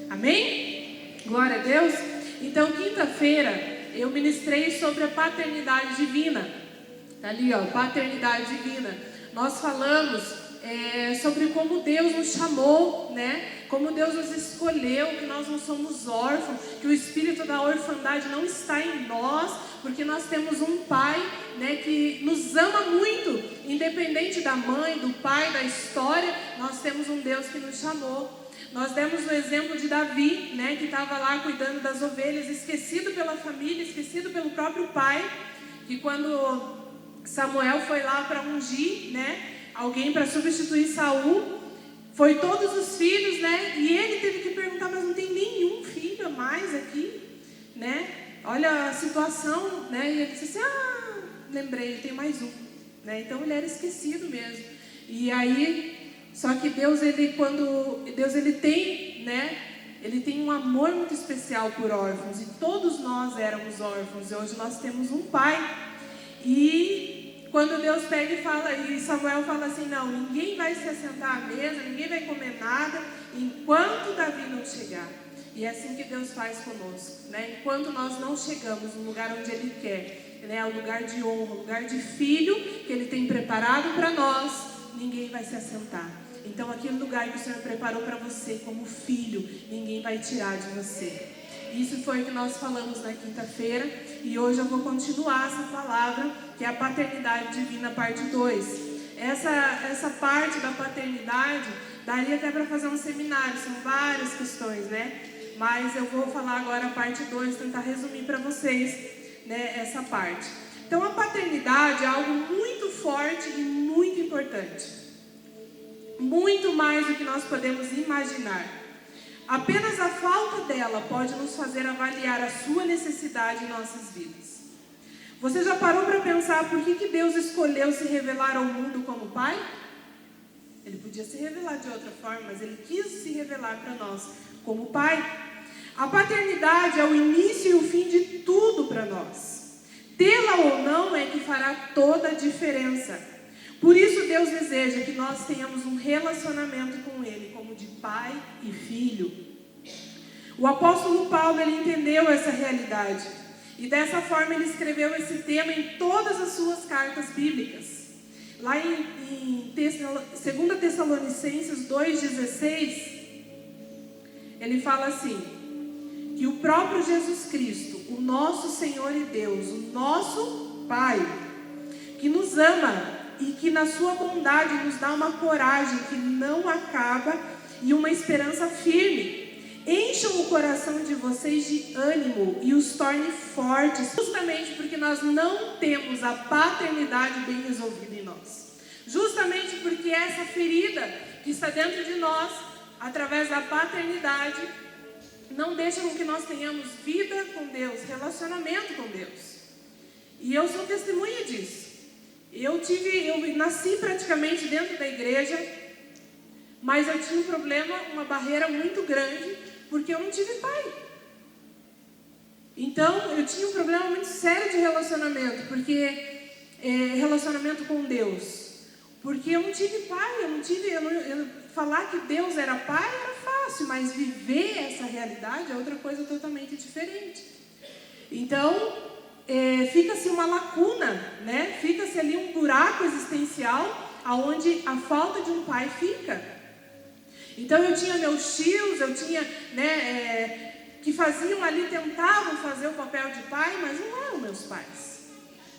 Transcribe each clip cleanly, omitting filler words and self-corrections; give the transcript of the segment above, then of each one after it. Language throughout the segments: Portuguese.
Amém? Glória a Deus. Então, quinta-feira, eu ministrei sobre a paternidade divina. Tá ali, ó, paternidade divina. Nós falamos sobre como Deus nos chamou, né? Como Deus nos escolheu, que nós não somos órfãos, que o espírito da orfandade não está em nós, porque nós temos um Pai, né, que nos ama muito, independente da mãe, do pai, da história. Nós temos um Deus que nos chamou. Nós demos o exemplo de Davi, né, que estava lá cuidando das ovelhas, esquecido pela família, esquecido pelo próprio pai, que quando Samuel foi lá para ungir, né, alguém para substituir Saul, foi todos os filhos, né, e ele teve que perguntar, mas não tem nenhum filho a mais aqui, né, olha a situação, né, e ele disse assim, lembrei, tem mais um, né, então ele era esquecido mesmo. E aí, só que Deus, ele tem, né, ele tem um amor muito especial por órfãos, e todos nós éramos órfãos, e hoje nós temos um pai. E quando Deus pega e fala, e Samuel fala assim, não, ninguém vai se assentar à mesa, ninguém vai comer nada, enquanto Davi não chegar. E é assim que Deus faz conosco, né? Enquanto nós não chegamos no lugar onde Ele quer, né? O lugar de honra, o lugar de filho que Ele tem preparado para nós, ninguém vai se assentar. Então aquele lugar que o Senhor preparou para você como filho, ninguém vai tirar de você. Isso foi o que nós falamos na quinta-feira, e hoje eu vou continuar essa palavra, que é a paternidade divina, parte 2. Essa parte da paternidade, daria até para fazer um seminário, são várias questões, né? Mas eu vou falar agora a parte 2, tentar resumir para vocês, né, essa parte. Então a paternidade é algo muito forte e muito importante. Muito mais do que nós podemos imaginar. Apenas a falta dela pode nos fazer avaliar a sua necessidade em nossas vidas. Você já parou para pensar por que Deus escolheu se revelar ao mundo como Pai? Ele podia se revelar de outra forma, mas Ele quis se revelar para nós como Pai. A paternidade é o início e o fim de tudo para nós. Tê-la ou não é que fará toda a diferença. Por isso Deus deseja que nós tenhamos um relacionamento com Ele, como de pai e filho. O apóstolo Paulo, ele entendeu essa realidade. E dessa forma ele escreveu esse tema em todas as suas cartas bíblicas. Lá em 2 Tessalonicenses 2,16, ele fala assim, que o próprio Jesus Cristo, o nosso Senhor e Deus, o nosso Pai, que nos ama e que na sua bondade nos dá uma coragem que não acaba e uma esperança firme, encham o coração de vocês de ânimo e os torne fortes, justamente porque nós não temos a paternidade bem resolvida em nós. Justamente porque essa ferida que está dentro de nós, através da paternidade, não deixa com que nós tenhamos vida com Deus, relacionamento com Deus. E eu sou testemunha disso. Eu nasci praticamente dentro da igreja, mas eu tinha um problema, uma barreira muito grande, porque eu não tive pai. Então, eu tinha um problema muito sério de relacionamento, relacionamento com Deus. Porque eu não tive pai, falar que Deus era pai era fácil, mas viver essa realidade é outra coisa totalmente diferente. Então, fica-se uma lacuna, né? Fica-se ali um buraco existencial, aonde a falta de um pai fica. Então eu tinha meus tios, que faziam ali, tentavam fazer o papel de pai, mas não eram meus pais.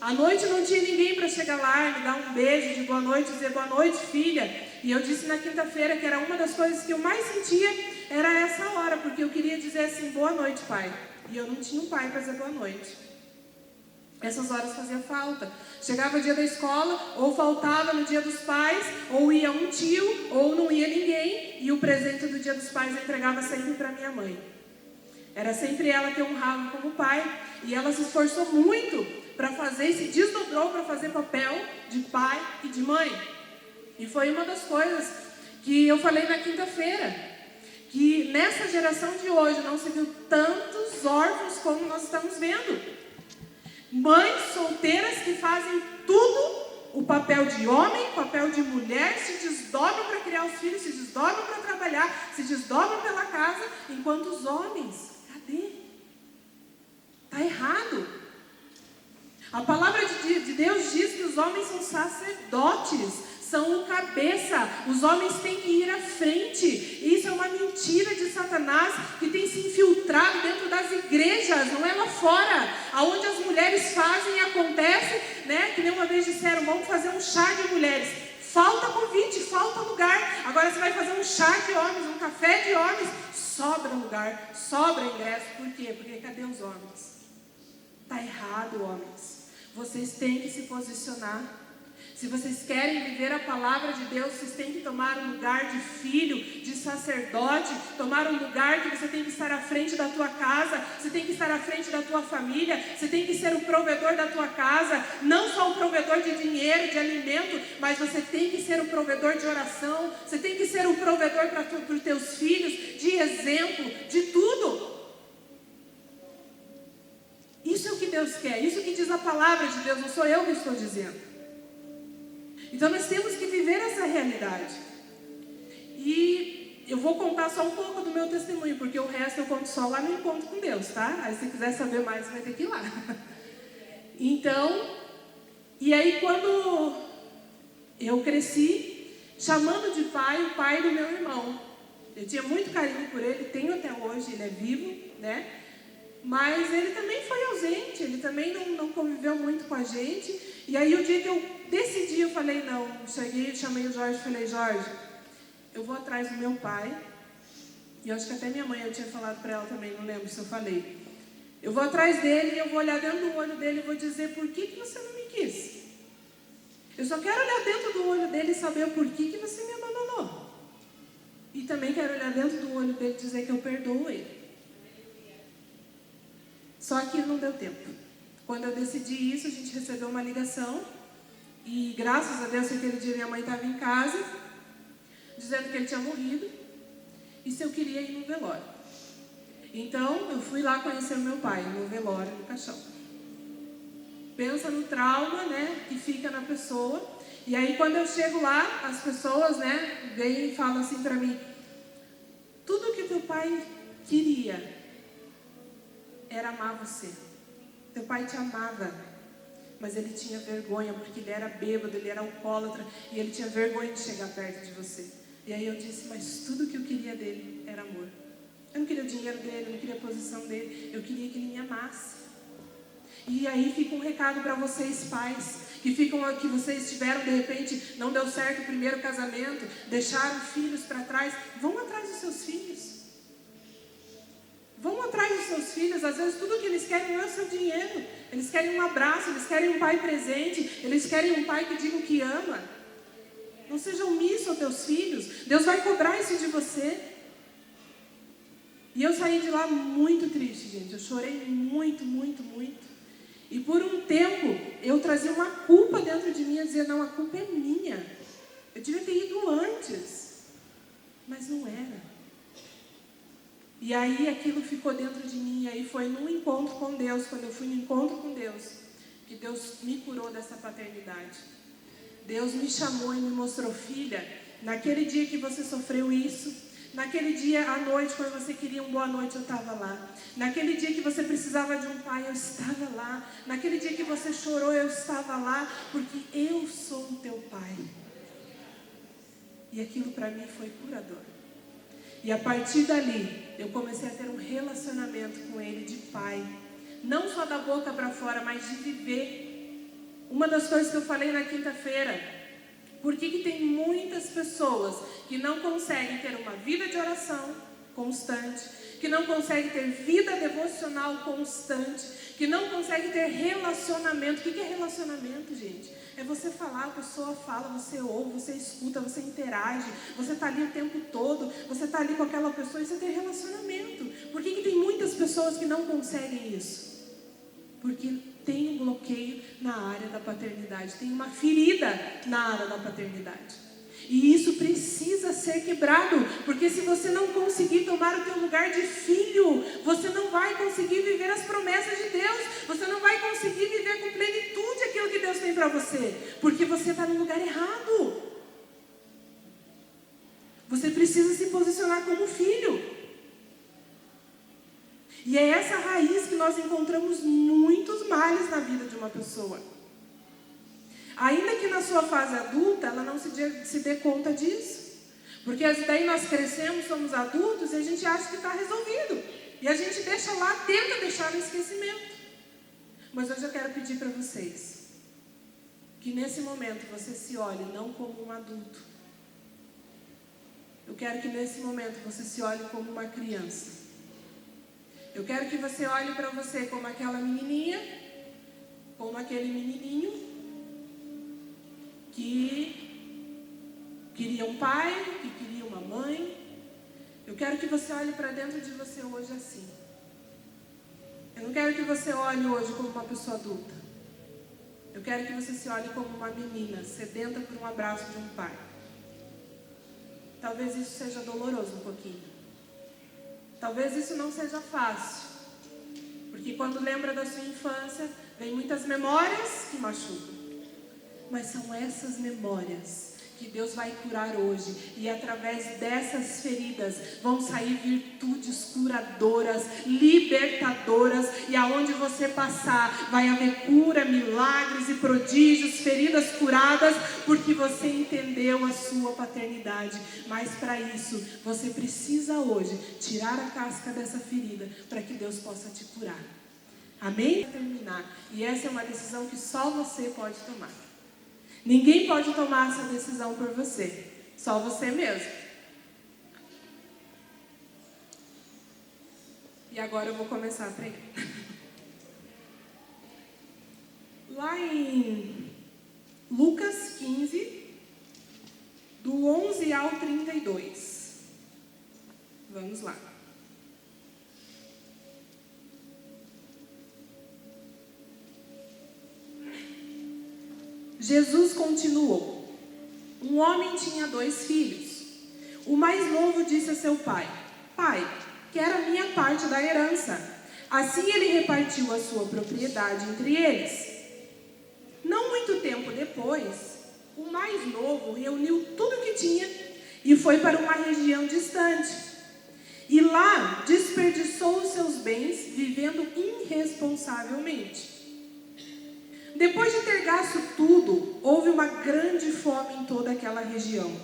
À noite não tinha ninguém para chegar lá, me dar um beijo de boa noite, dizer boa noite, filha. E eu disse na quinta-feira que era uma das coisas que eu mais sentia, era essa hora, porque eu queria dizer assim, boa noite, pai. E eu não tinha um pai para dizer boa noite. Essas horas fazia falta. Chegava o dia da escola, ou faltava no dia dos pais, ou ia um tio, ou não ia ninguém, e o presente do dia dos pais eu entregava sempre para minha mãe. Era sempre ela que eu honrava como pai, e ela se esforçou muito para fazer, se desdobrou para fazer papel de pai e de mãe. E foi uma das coisas que eu falei na quinta-feira, que nessa geração de hoje não se viu tantos órfãos como nós estamos vendo. Mães solteiras que fazem tudo papel de homem, papel de mulher, se desdobram para criar os filhos, se desdobram para trabalhar, se desdobram pela casa, enquanto os homens, cadê? Está errado. A palavra de Deus diz que os homens são sacerdotes, são o cabeça, os homens têm que ir à frente. Isso é uma mentira de Satanás que tem se infiltrado dentro das igrejas, não é lá fora, aonde as mulheres fazem e acontece, né? Que nem uma vez disseram, vamos fazer um chá de mulheres. Falta convite, falta lugar. Agora você vai fazer um chá de homens, um café de homens, sobra lugar, sobra ingresso. Por quê? Porque cadê os homens? Está errado, homens. Vocês têm que se posicionar. Se vocês querem viver a palavra de Deus, vocês têm que tomar um lugar de filho, de sacerdote, tomar um lugar que você tem que estar à frente da tua casa, você tem que estar à frente da tua família, você tem que ser o provedor da tua casa, não só o provedor de dinheiro, de alimento, mas você tem que ser o provedor de oração, você tem que ser o provedor para os teus filhos, de exemplo, de tudo. Isso é o que Deus quer, isso é o que diz a palavra de Deus, não sou eu que estou dizendo. Então nós temos que viver essa realidade. E eu vou contar só um pouco do meu testemunho, porque o resto eu conto só lá no encontro com Deus, tá? Aí se quiser saber mais, você vai ter que ir lá. Então, e aí quando eu cresci, chamando de pai o pai do meu irmão. Eu tinha muito carinho por ele, tenho até hoje, ele é vivo, né? Mas ele também foi ausente, ele também não conviveu muito com a gente. E aí o dia que eu decidi, eu falei, não, cheguei, chamei o Jorge e falei, Jorge, eu vou atrás do meu pai. E eu acho que até minha mãe eu tinha falado para ela também, não lembro se eu falei. Eu vou atrás dele, eu vou olhar dentro do olho dele e vou dizer, por que você não me quis? Eu só quero olhar dentro do olho dele e saber o porquê que você me abandonou. E também quero olhar dentro do olho dele e dizer que eu perdoo ele. Só que não deu tempo. Quando eu decidi isso, a gente recebeu uma ligação. E graças a Deus, aquele dia minha mãe estava em casa, dizendo que ele tinha morrido. E se eu queria ir no velório. Então, eu fui lá conhecer o meu pai, no velório, no caixão. Pensa no trauma, né, que fica na pessoa. E aí, quando eu chego lá, as pessoas, né, vêm e falam assim para mim, tudo que teu pai queria era amar você. Teu pai te amava, mas ele tinha vergonha, porque ele era bêbado, ele era alcoólatra, e ele tinha vergonha de chegar perto de você. E aí eu disse, mas tudo que eu queria dele era amor. Eu não queria o dinheiro dele, eu não queria a posição dele, eu queria que ele me amasse. E aí fica um recado para vocês, pais, que vocês tiveram, de repente, não deu certo o primeiro casamento, deixaram filhos para trás, vão atrás dos seus filhos. Vão atrás dos seus filhos, às vezes tudo que eles querem não é o seu dinheiro. Eles querem um abraço, eles querem um pai presente, eles querem um pai que diga o que ama. Não seja omisso aos teus filhos, Deus vai cobrar isso de você. E eu saí de lá muito triste, gente, eu chorei muito, muito, muito. E por um tempo, eu trazia uma culpa dentro de mim, a dizer, não, a culpa é minha. Eu devia ter ido antes, mas não era. E aí aquilo ficou dentro de mim, e aí foi num encontro com Deus, quando eu fui no encontro com Deus, que Deus me curou dessa paternidade. Deus me chamou e me mostrou, filha, naquele dia que você sofreu isso, naquele dia à noite, quando você queria uma boa noite, eu estava lá. Naquele dia que você precisava de um pai, eu estava lá. Naquele dia que você chorou, eu estava lá, porque eu sou o teu pai. E aquilo para mim foi curador. E a partir dali, eu comecei a ter um relacionamento com ele de pai. Não só da boca para fora, mas de viver. Uma das coisas que eu falei na quinta-feira, por que tem muitas pessoas que não conseguem ter uma vida de oração constante, que não conseguem ter vida devocional constante, que não conseguem ter relacionamento. O que é relacionamento, gente? É você falar, a pessoa fala, você ouve, você escuta, você interage, você está ali o tempo todo, você está ali com aquela pessoa e você tem relacionamento. Por que tem muitas pessoas que não conseguem isso? Porque tem um bloqueio na área da paternidade, tem uma ferida na área da paternidade. E isso precisa ser quebrado, porque se você não conseguir tomar o teu lugar de filho, você não vai conseguir viver as promessas de Deus, você não vai conseguir viver com plenitude aquilo que Deus tem para você, porque você está no lugar errado. Você precisa se posicionar como filho. E é essa raiz que nós encontramos muitos males na vida de uma pessoa. Ainda que na sua fase adulta, ela não se dê conta disso. Porque daí nós crescemos, somos adultos e a gente acha que está resolvido. E a gente deixa lá, tenta deixar no esquecimento. Mas hoje eu quero pedir para vocês que nesse momento você se olhe não como um adulto. Eu quero que nesse momento você se olhe como uma criança. Eu quero que você olhe para você como aquela menininha, como aquele menininho que queria um pai, que queria uma mãe. Eu quero que você olhe para dentro de você hoje assim. Eu não quero que você olhe hoje como uma pessoa adulta. Eu quero que você se olhe como uma menina, sedenta por um abraço de um pai. Talvez isso seja doloroso um pouquinho. Talvez isso não seja fácil. Porque quando lembra da sua infância, vem muitas memórias que machucam. Mas são essas memórias que Deus vai curar hoje. E através dessas feridas vão sair virtudes curadoras, libertadoras. E aonde você passar, vai haver cura, milagres e prodígios, feridas curadas, porque você entendeu a sua paternidade. Mas para isso, você precisa hoje tirar a casca dessa ferida, para que Deus possa te curar. Amém? Terminar. E essa é uma decisão que só você pode tomar. Ninguém pode tomar essa decisão por você. Só você mesmo. E agora eu vou começar a pregar. Lá em Lucas 15, do 11 ao 32. Vamos lá. Jesus continuou. Um homem tinha 2 filhos. O mais novo disse a seu pai: Pai, quero a minha parte da herança. Assim ele repartiu a sua propriedade entre eles. Não muito tempo depois, o mais novo reuniu tudo o que tinha e foi para uma região distante. E lá desperdiçou os seus bens vivendo irresponsavelmente. Depois de ter gasto tudo, houve uma grande fome em toda aquela região.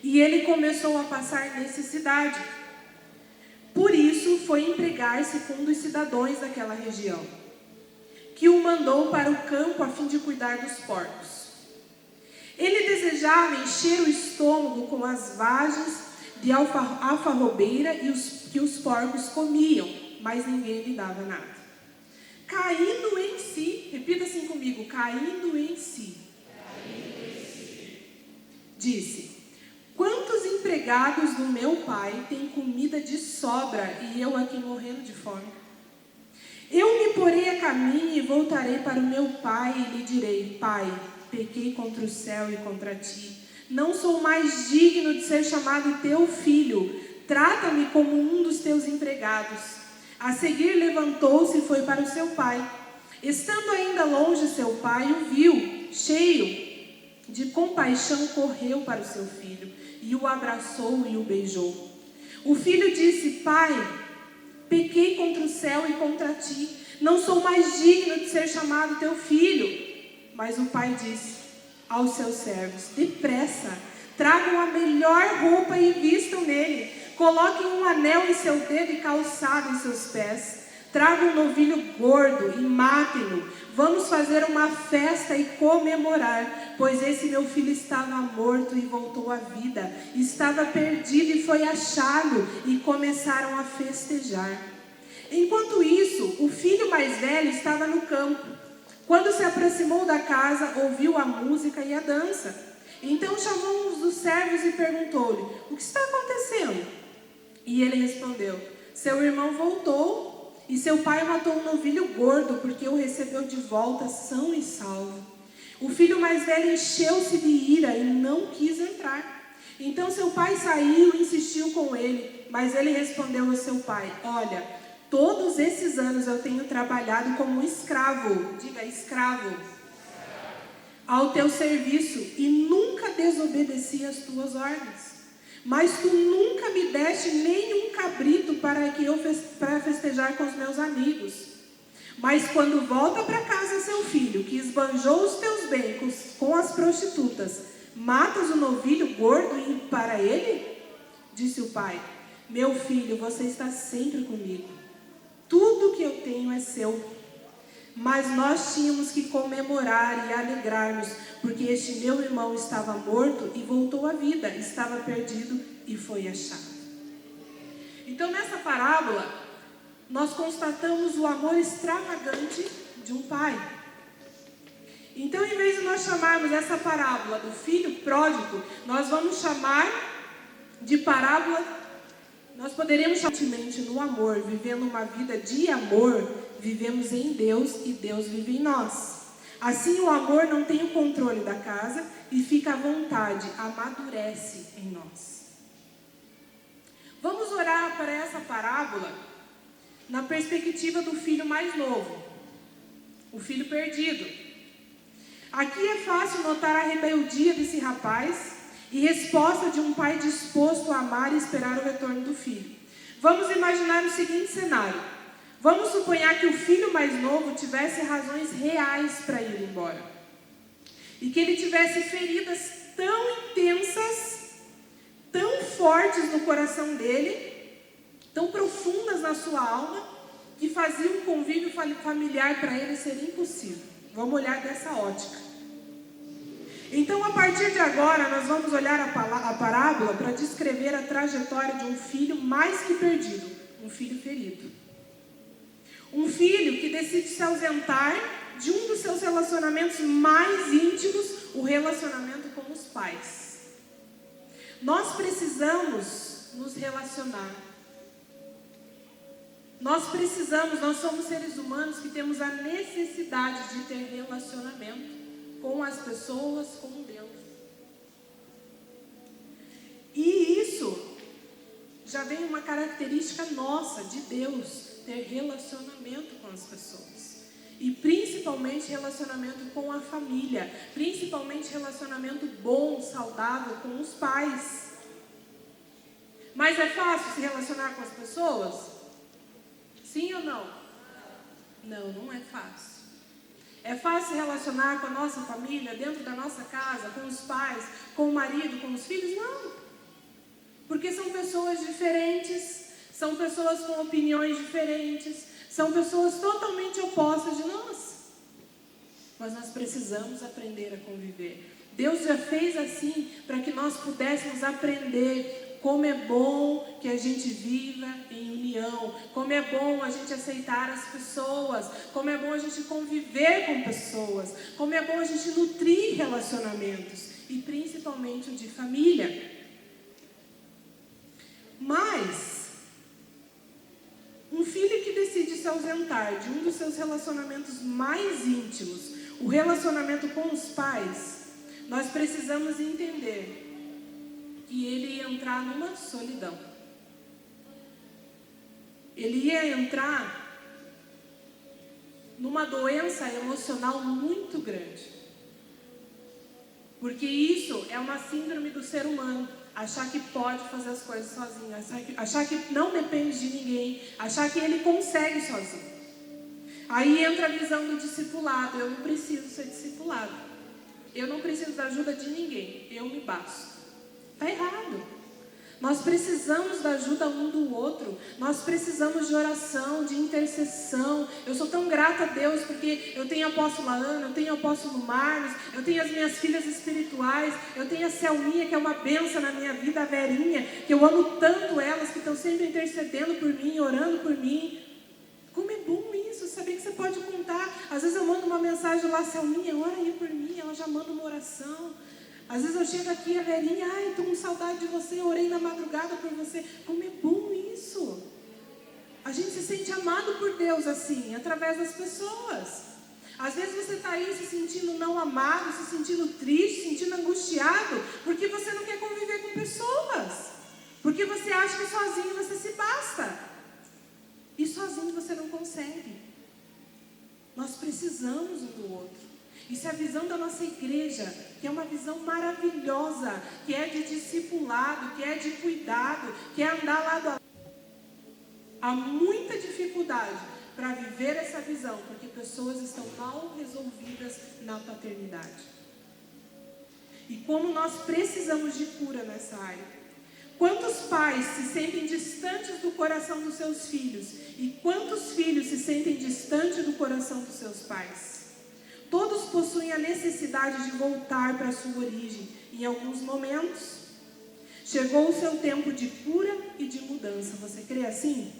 E ele começou a passar necessidade. Por isso foi empregar-se com um dos cidadãos daquela região, que o mandou para o campo a fim de cuidar dos porcos. Ele desejava encher o estômago com as vagens de alfarrobeira que os porcos comiam, mas ninguém lhe dava nada. Caindo em si, repita assim comigo, caindo em si, disse: quantos empregados do meu pai têm comida de sobra e eu aqui morrendo de fome? Eu me porei a caminho e voltarei para o meu pai e lhe direi: Pai, pequei contra o céu e contra ti. Não sou mais digno de ser chamado teu filho. Trata-me como um dos teus empregados. A seguir levantou-se e foi para o seu pai. Estando ainda longe, seu pai o viu, cheio de compaixão, correu para o seu filho e o abraçou e o beijou. O filho disse: Pai, pequei contra o céu e contra ti. Não sou mais digno de ser chamado teu filho. Mas o pai disse aos seus servos: depressa, tragam a melhor roupa e vistam nele. Coloquem um anel em seu dedo e calçado em seus pés. Tragam um novilho gordo e matem-no. Vamos fazer uma festa e comemorar, pois esse meu filho estava morto e voltou à vida. Estava perdido e foi achado, e começaram a festejar. Enquanto isso, o filho mais velho estava no campo. Quando se aproximou da casa, ouviu a música e a dança. Então chamou um dos servos e perguntou-lhe: o que está acontecendo? E ele respondeu: seu irmão voltou e seu pai matou um novilho gordo, porque o recebeu de volta são e salvo. O filho mais velho encheu-se de ira e não quis entrar. Então seu pai saiu e insistiu com ele, mas ele respondeu ao seu pai: olha, todos esses anos eu tenho trabalhado como escravo, diga escravo, ao teu serviço e nunca desobedeci às tuas ordens. Mas tu nunca me deste nenhum cabrito para festejar com os meus amigos. Mas quando volta para casa seu filho, que esbanjou os teus bens com as prostitutas, matas o novilho gordo para ele? Disse o pai: meu filho, você está sempre comigo. Tudo que eu tenho é seu. Mas nós tínhamos que comemorar e alegrar-nos, porque este meu irmão estava morto e voltou à vida, estava perdido e foi achado. Então, nessa parábola, nós constatamos o amor extravagante de um pai. Então, em vez de nós chamarmos essa parábola do filho pródigo, nós vamos chamar de parábola, nós poderíamos chamar no amor, vivendo uma vida de amor, vivemos em Deus e Deus vive em nós. Assim, o amor não tem o controle da casa e fica à vontade, amadurece em nós. Vamos orar para essa parábola na perspectiva do filho mais novo, o filho perdido. Aqui é fácil notar a rebeldia desse rapaz e resposta de um pai disposto a amar e esperar o retorno do filho. Vamos imaginar o seguinte cenário. Vamos suponhar que o filho mais novo tivesse razões reais para ir embora. E que ele tivesse feridas tão intensas, tão fortes no coração dele, tão profundas na sua alma, que faziam um convívio familiar para ele ser impossível. Vamos olhar dessa ótica. Então, a partir de agora, nós vamos olhar a parábola para descrever a trajetória de um filho mais que perdido, um filho ferido. Um filho que decide se ausentar de um dos seus relacionamentos mais íntimos, o relacionamento com os pais. Nós precisamos nos relacionar. Nós somos seres humanos que temos a necessidade de ter relacionamento com as pessoas, com Deus. E isso já vem uma característica nossa, de Deus, ter relacionamento com as pessoas. E principalmente relacionamento com a família, principalmente relacionamento bom, saudável com os pais. Mas é fácil se relacionar com as pessoas? Sim ou não? Não, não é fácil. É fácil se relacionar com a nossa família, dentro da nossa casa, com os pais, com o marido, com os filhos? Não. Porque são pessoas diferentes, são pessoas com opiniões diferentes, são pessoas totalmente opostas de nós. Mas nós precisamos aprender a conviver. Deus já fez assim para que nós pudéssemos aprender como é bom que a gente viva em união, como é bom a gente aceitar as pessoas, como é bom a gente conviver com pessoas, como é bom a gente nutrir relacionamentos, e principalmente o de família. Mas um filho que decide se ausentar de um dos seus relacionamentos mais íntimos, o relacionamento com os pais, nós precisamos entender que ele ia entrar numa solidão. Ele ia entrar numa doença emocional muito grande. Porque isso é uma síndrome do ser humano. Achar que pode fazer as coisas sozinho. Achar que não depende de ninguém. Achar que ele consegue sozinho. Aí entra a visão do discipulado. Eu não preciso ser discipulado. Eu não preciso da ajuda de ninguém. Eu me basto. Está errado. Nós precisamos da ajuda um do outro. Nós precisamos de oração, de intercessão. Eu sou tão grata a Deus porque eu tenho a apóstola Ana, eu tenho o apóstolo Marlos, eu tenho as minhas filhas espirituais, eu tenho a Selminha, que é uma bênção na minha vida, a Verinha, que eu amo tanto elas, que estão sempre intercedendo por mim, orando por mim. Como é bom isso, saber que você pode contar. Às vezes eu mando uma mensagem lá, Selminha, ora aí por mim, ela já manda uma oração. Às vezes eu chego aqui, a velhinha, ai, estou com saudade de você, orei na madrugada por você. Como é bom isso. A gente se sente amado por Deus assim, através das pessoas. Às vezes você está aí se sentindo não amado, se sentindo triste, se sentindo angustiado, porque você não quer conviver com pessoas. Porque você acha que sozinho você se basta. E sozinho você não consegue. Nós precisamos um do outro. E se a visão da nossa igreja, que é uma visão maravilhosa, que é de discipulado, que é de cuidado, que é andar lado a lado, há muita dificuldade para viver essa visão, porque pessoas estão mal resolvidas na paternidade. E como nós precisamos de cura nessa área. Quantos pais se sentem distantes do coração dos seus filhos? E quantos filhos se sentem distantes do coração dos seus pais? Todos possuem a necessidade de voltar para a sua origem. Em alguns momentos, chegou o seu tempo de cura e de mudança. Você crê assim?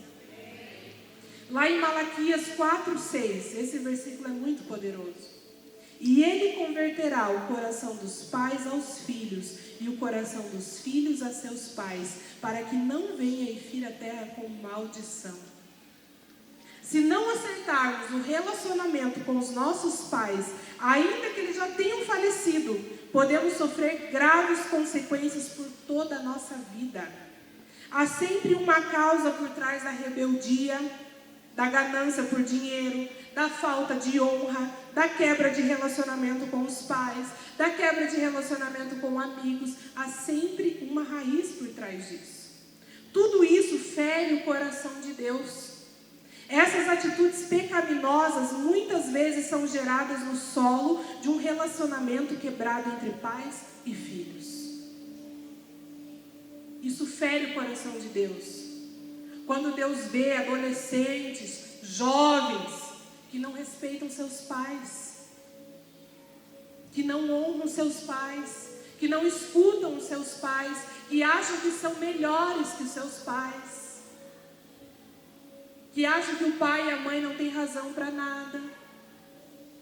Lá em Malaquias 4:6, esse versículo é muito poderoso. E ele converterá o coração dos pais aos filhos, e o coração dos filhos a seus pais, para que não venha e fira a terra com maldição. Se não aceitarmos o relacionamento com os nossos pais, ainda que eles já tenham falecido, podemos sofrer graves consequências por toda a nossa vida. Há sempre uma causa por trás da rebeldia, da ganância por dinheiro, da falta de honra, da quebra de relacionamento com os pais, da quebra de relacionamento com amigos. Há sempre uma raiz por trás disso. Tudo isso fere o coração de Deus. Essas atitudes pecaminosas muitas vezes são geradas no solo de um relacionamento quebrado entre pais e filhos. Isso fere o coração de Deus. Quando Deus vê adolescentes, jovens, que não respeitam seus pais, que não honram seus pais, que não escutam os seus pais, que acham que são melhores que os seus pais, que acham que o pai e a mãe não têm razão para nada.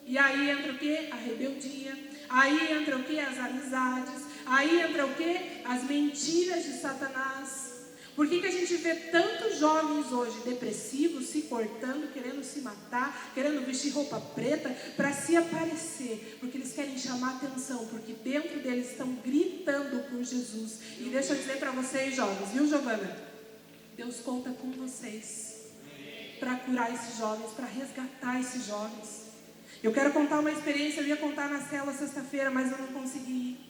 E aí entra o quê? A rebeldia. Aí entra o quê? As amizades. Aí entra o quê? As mentiras de Satanás. Por que a gente vê tantos jovens hoje depressivos, se cortando, querendo se matar, querendo vestir roupa preta para se aparecer? Porque eles querem chamar atenção, porque dentro deles estão gritando por Jesus. E deixa eu dizer para vocês, jovens, viu, Giovana? Deus conta com vocês para curar esses jovens, para resgatar esses jovens. Eu quero contar uma experiência, eu ia contar na célula sexta-feira, mas eu não consegui ir.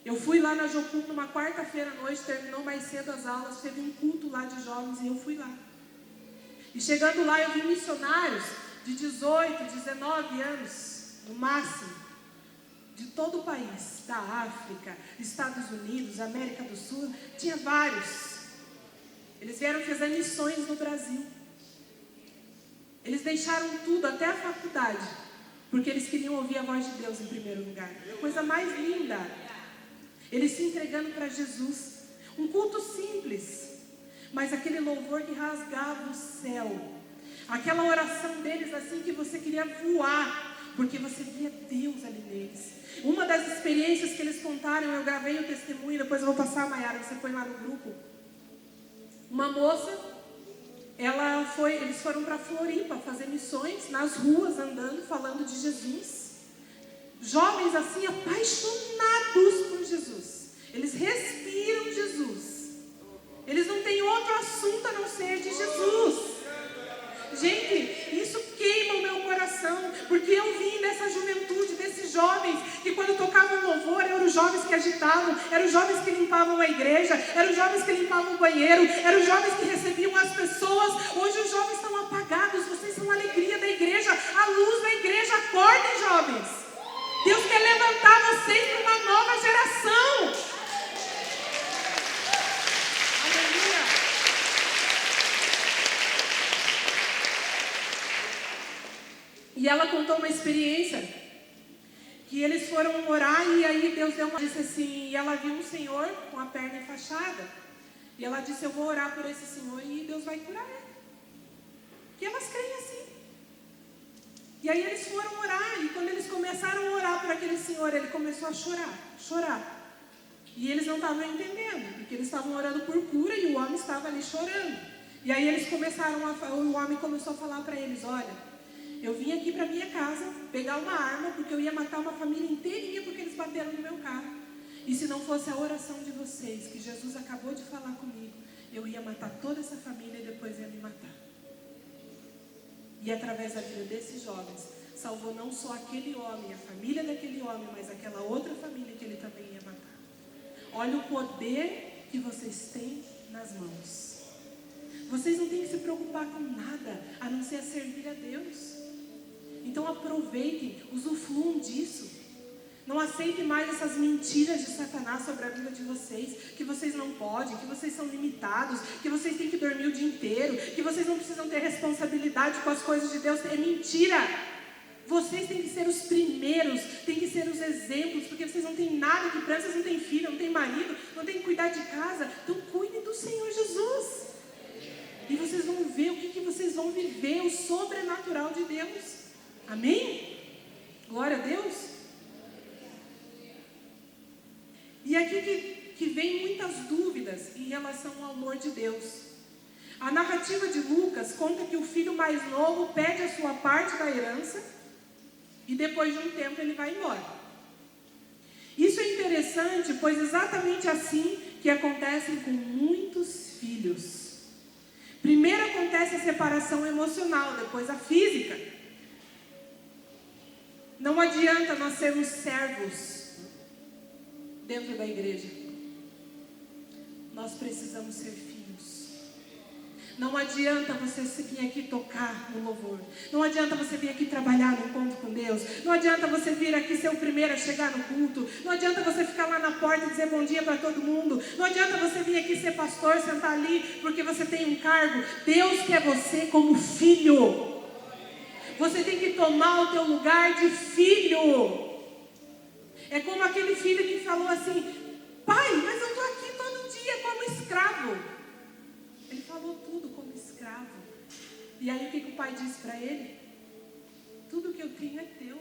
Eu fui lá na Jocum numa quarta-feira à noite, terminou mais cedo as aulas, teve um culto lá de jovens e eu fui lá. E chegando lá eu vi missionários de 18, 19 anos, no máximo, de todo o país, da África, Estados Unidos, América do Sul, tinha vários. Eles vieram fazer missões no Brasil. Eles deixaram tudo, até a faculdade, porque eles queriam ouvir a voz de Deus em primeiro lugar. Coisa mais linda. Eles se entregando para Jesus. Um culto simples, mas aquele louvor que rasgava o céu. Aquela oração deles assim que você queria voar, porque você via Deus ali neles. Uma das experiências que eles contaram, eu gravei o testemunho, depois eu vou passar a Maiara, você põe lá no grupo. Uma moça, eles foram para Floripa fazer missões, nas ruas, andando, falando de Jesus. Jovens assim, apaixonados por Jesus. Eles respiram Jesus. Eles não têm outro assunto a não ser de Jesus. Gente, isso queima o meu coração, porque eu vim dessa juventude, desses jovens, que quando tocavam louvor, eram os jovens que agitavam, eram os jovens que limpavam a igreja, eram os jovens que limpavam o banheiro, eram os jovens que recebiam as pessoas. Hoje os jovens estão apagados, vocês são a alegria da igreja, a luz da igreja. Acordem, jovens. Deus quer levantar vocês para uma nova geração. Aleluia. E ela contou uma experiência que eles foram orar e aí Deus disse assim, e ela viu um senhor com a perna enfaixada e ela disse, eu vou orar por esse senhor e Deus vai curar ele. Porque elas creem assim. E aí eles foram orar, e quando eles começaram a orar por aquele senhor, ele começou a chorar. E eles não estavam entendendo, porque eles estavam orando por cura e o homem estava ali chorando. E aí eles o homem começou a falar para eles, olha, Eu vim aqui para minha casa pegar uma arma porque eu ia matar uma família inteirinha porque eles bateram no meu carro. E se não fosse a oração de vocês, que Jesus acabou de falar comigo, eu ia matar toda essa família e depois ia me matar. E através da vida desses jovens, salvou não só aquele homem, a família daquele homem, mas aquela outra família que ele também ia matar. Olha o poder que vocês têm nas mãos. Vocês não têm que se preocupar com nada, a não ser servir a Deus. Então aproveitem, usufruam disso. Não aceitem mais essas mentiras de Satanás sobre a vida de vocês, que vocês não podem, que vocês são limitados, que vocês têm que dormir o dia inteiro, que vocês não precisam ter responsabilidade com as coisas de Deus. É mentira! Vocês têm que ser os primeiros, têm que ser os exemplos, porque vocês não têm nada que presta, vocês não têm filho, não têm marido, não têm que cuidar de casa. Então cuidem do Senhor Jesus. E vocês vão ver o que vocês vão viver, o sobrenatural de Deus. Amém? Glória a Deus. E aqui que vem muitas dúvidas em relação ao amor de Deus. A narrativa de Lucas conta que o filho mais novo pede a sua parte da herança e depois de um tempo ele vai embora. Isso é interessante, pois exatamente assim que acontece com muitos filhos. Primeiro acontece a separação emocional, depois a física. Não adianta nós sermos servos dentro da igreja. Nós precisamos ser filhos. Não adianta você vir aqui tocar no louvor. Não adianta você vir aqui trabalhar no encontro com Deus. Não adianta você vir aqui ser o primeiro a chegar no culto. Não adianta você ficar lá na porta e dizer bom dia para todo mundo. Não adianta você vir aqui ser pastor, sentar ali porque você tem um cargo. Deus quer você como filho. Você tem que tomar o teu lugar de filho. É como aquele filho que falou assim: pai, mas eu estou aqui todo dia como escravo. Ele falou tudo como escravo. E aí o que o pai disse para ele? Tudo que eu tenho é teu.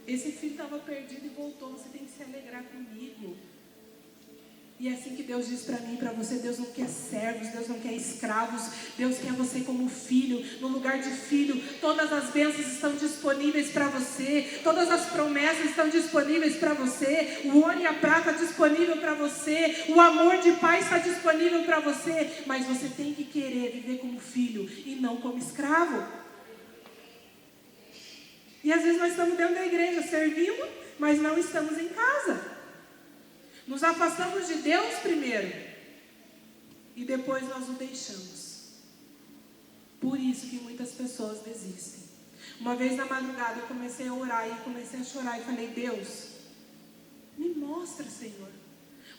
Esse filho estava perdido e voltou. Você tem que se alegrar comigo. E é assim que Deus diz para mim e para você. Deus não quer servos, Deus não quer escravos. Deus quer você como filho. No lugar de filho, todas as bênçãos estão disponíveis para você. Todas as promessas estão disponíveis para você. O ouro e a prata disponível para você. O amor de pai está disponível para você. Mas você tem que querer viver como filho e não como escravo. E às vezes nós estamos dentro da igreja servindo, mas não estamos em casa. Nos afastamos de Deus primeiro e depois nós o deixamos. Por isso que muitas pessoas desistem. Uma vez na madrugada eu comecei a orar e comecei a chorar e falei: Deus, me mostra, Senhor.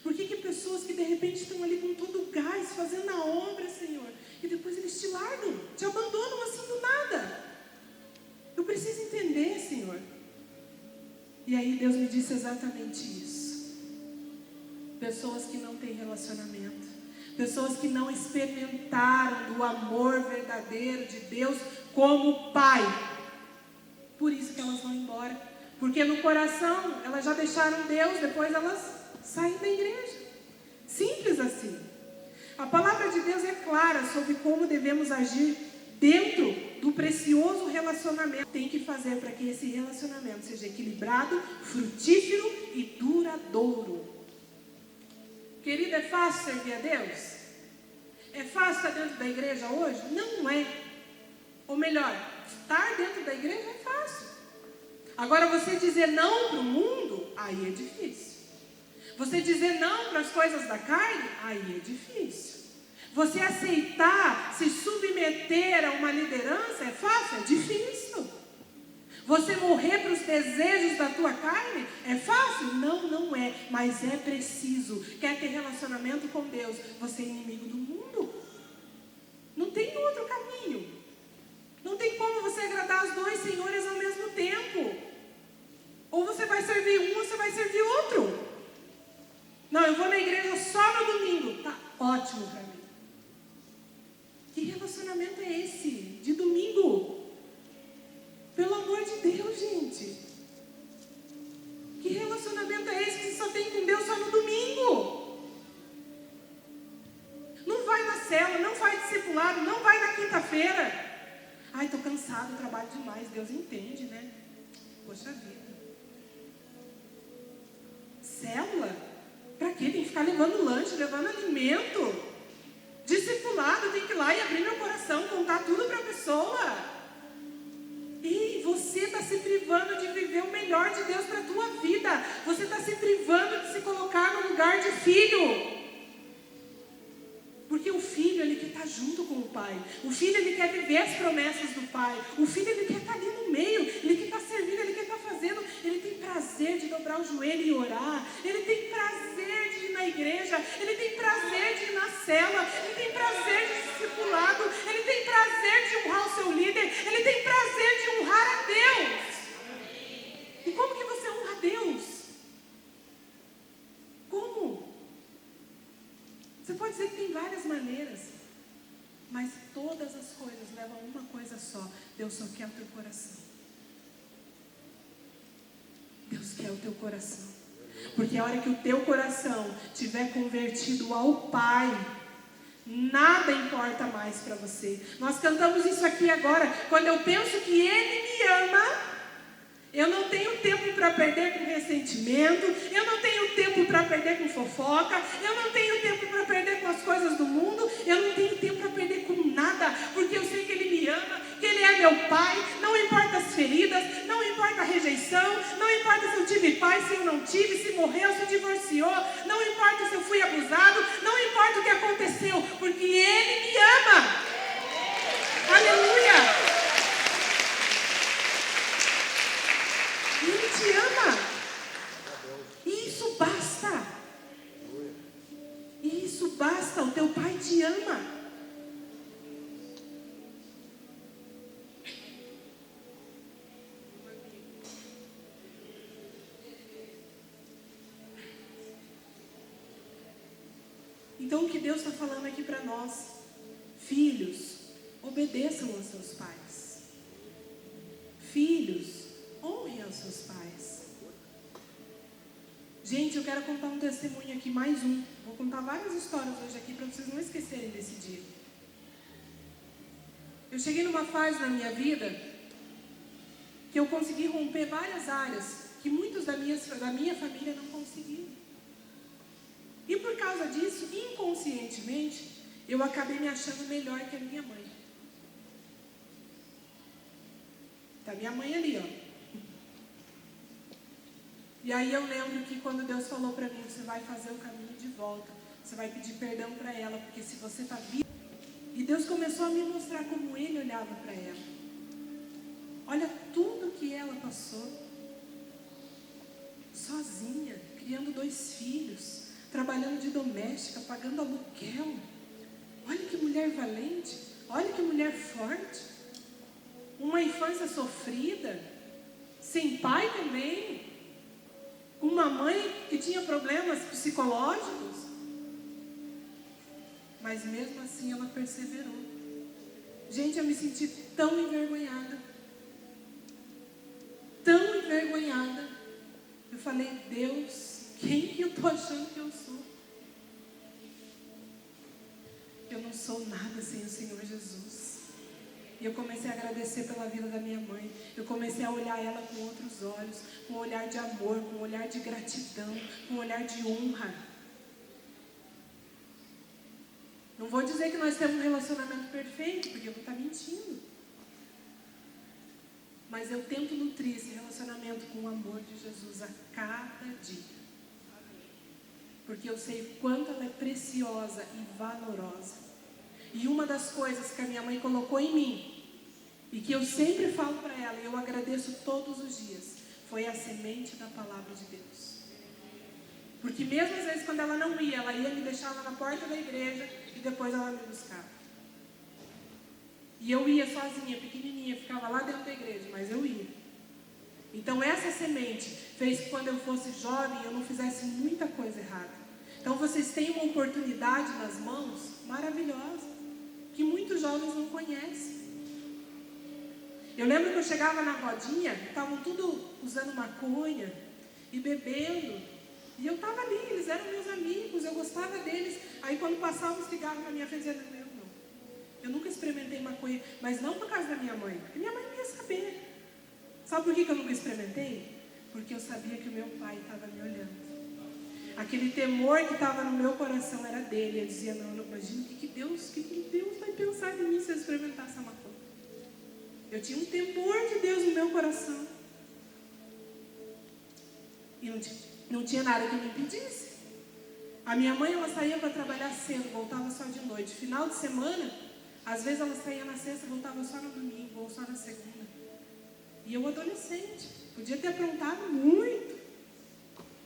Por que pessoas que de repente estão ali com todo o gás fazendo a obra, Senhor, e depois eles te largam, te abandonam assim do nada? Eu preciso entender, Senhor. E aí Deus me disse exatamente isso. Pessoas que não têm relacionamento. Pessoas que não experimentaram do amor verdadeiro de Deus como Pai. Por isso que elas vão embora. Porque no coração elas já deixaram Deus, depois elas saem da igreja. Simples assim. A palavra de Deus é clara sobre como devemos agir dentro do precioso relacionamento. Tem que fazer para que esse relacionamento seja equilibrado, frutífero e duradouro. Querido, é fácil servir a Deus? É fácil estar dentro da igreja hoje? Não é. Ou melhor, estar dentro da igreja é fácil. Agora você dizer não para o mundo, aí é difícil. Você dizer não para as coisas da carne, aí é difícil. Você aceitar, se submeter a uma liderança, é fácil? É difícil. Você morrer para os desejos da tua carne, é fácil? Não, não é. Mas é preciso. Quer ter relacionamento com Deus, você é inimigo do mundo. Não tem outro caminho. Não tem como você agradar os dois senhores ao mesmo tempo. Ou você vai servir um, ou você vai servir outro. Não, eu vou na igreja só no domingo. Tá ótimo para mim. Que relacionamento é esse? De domingo? Pelo amor de Deus, gente. Que relacionamento é esse que você só tem com Deus só no domingo? Não vai na célula, não vai discipulado, não vai na quinta-feira. Ai, estou cansada. cansado, trabalho demais. Deus entende, né? Poxa vida. Célula? Pra quê? Tem que ficar levando lanche, levando alimento. Discipulado, tem que ir lá e abrir meu coração, contar tudo para a pessoa. E você está se privando de viver o melhor de Deus para a tua vida. Você está se privando de se colocar no lugar de filho. Porque o filho, ele quer estar junto com o pai. O filho, ele quer viver as promessas do pai. O filho, ele quer estar ali no meio. Ele quer estar servindo, ele quer estar fazendo. Ele tem prazer de dobrar o joelho e orar. Ele tem prazer de ir na igreja. Ele tem prazer de ir na cela. Ele tem prazer de discipulado. Ele tem prazer de honrar o seu líder. Ele tem prazer de honrar a Deus. E como que você honra a Deus? Como? Você pode dizer que tem várias maneiras, mas todas as coisas levam a uma coisa só. Deus só quer o teu coração. Deus quer o teu coração. Porque a hora que o teu coração estiver convertido ao Pai, nada importa mais para você. Nós cantamos isso aqui agora. Quando eu penso que Ele me ama, eu não tenho tempo para perder com ressentimento, eu não tenho tempo para perder com fofoca, eu não tenho tempo para perder com as coisas do mundo, eu não tenho tempo para perder com nada, porque eu sei que Ele me ama, que Ele é meu Pai, não importa as feridas, não importa a rejeição, não importa se eu tive pai, se eu não tive, se morreu, se divorciou, não importa se eu fui abusado, não importa o que aconteceu, porque Ele me ama. Aleluia! Ele te ama. E isso basta. E isso basta. O teu Pai te ama. Então o que Deus está falando aqui para nós? Filhos, obedeçam aos seus pais. Filhos, honre aos seus pais. Gente, eu quero contar um testemunho aqui, mais um. Vou contar várias histórias hoje aqui para vocês não esquecerem desse dia. Eu cheguei numa fase na minha vida que eu consegui romper várias áreas que muitos da minha família não conseguiram. E por causa disso, inconscientemente, eu acabei me achando melhor que a minha mãe. Tá minha mãe ali, ó. E aí eu lembro que quando Deus falou para mim, você vai fazer o caminho de volta, você vai pedir perdão para ela, porque se você está vivo... E Deus começou a me mostrar como Ele olhava para ela. Olha tudo que ela passou. Sozinha, criando 2 filhos, trabalhando de doméstica, pagando aluguel. Olha que mulher valente, olha que mulher forte. Uma infância sofrida, sem pai também. Uma mãe que tinha problemas psicológicos, mas mesmo assim ela perseverou. Gente, eu me senti tão envergonhada. Tão envergonhada. Eu falei, Deus, quem que eu estou achando que eu sou? Eu não sou nada sem o Senhor Jesus. E eu comecei a agradecer pela vida da minha mãe. Eu comecei a olhar ela com outros olhos, com um olhar de amor, com um olhar de gratidão, com um olhar de honra. Não vou dizer que nós temos um relacionamento perfeito, porque eu vou estar mentindo. Mas eu tento nutrir esse relacionamento com o amor de Jesus a cada dia. Porque eu sei o quanto ela é preciosa e valorosa. E uma das coisas que a minha mãe colocou em mim, e que eu sempre falo para ela, e eu agradeço todos os dias, foi a semente da palavra de Deus. Porque mesmo às vezes quando ela não ia, ela ia me deixar lá na porta da igreja, e depois ela me buscava. E eu ia sozinha, pequenininha, ficava lá dentro da igreja, mas eu ia. Então essa semente fez que quando eu fosse jovem, eu não fizesse muita coisa errada. Então vocês têm uma oportunidade nas mãos maravilhosa, que muitos jovens não conhecem. Eu lembro que eu chegava na rodinha, estavam tudo usando maconha e bebendo. E eu estava ali, eles eram meus amigos, eu gostava deles. Aí quando passava um cigarro na minha frente, eu dizia, não. Eu nunca experimentei maconha, mas não por causa da minha mãe, porque minha mãe não ia saber. Sabe por que eu nunca experimentei? Porque eu sabia que o meu pai estava me olhando. Aquele temor que estava no meu coração era dele. Eu dizia, não imagino o que Deus vai pensar de mim se eu experimentar essa maconha. Eu tinha um temor de Deus no meu coração. E não tinha nada que me impedisse. A minha mãe, ela saía para trabalhar cedo, voltava só de noite. Final de semana, às vezes ela saía na sexta, voltava só no domingo, ou só na segunda. E eu adolescente, podia ter aprontado muito.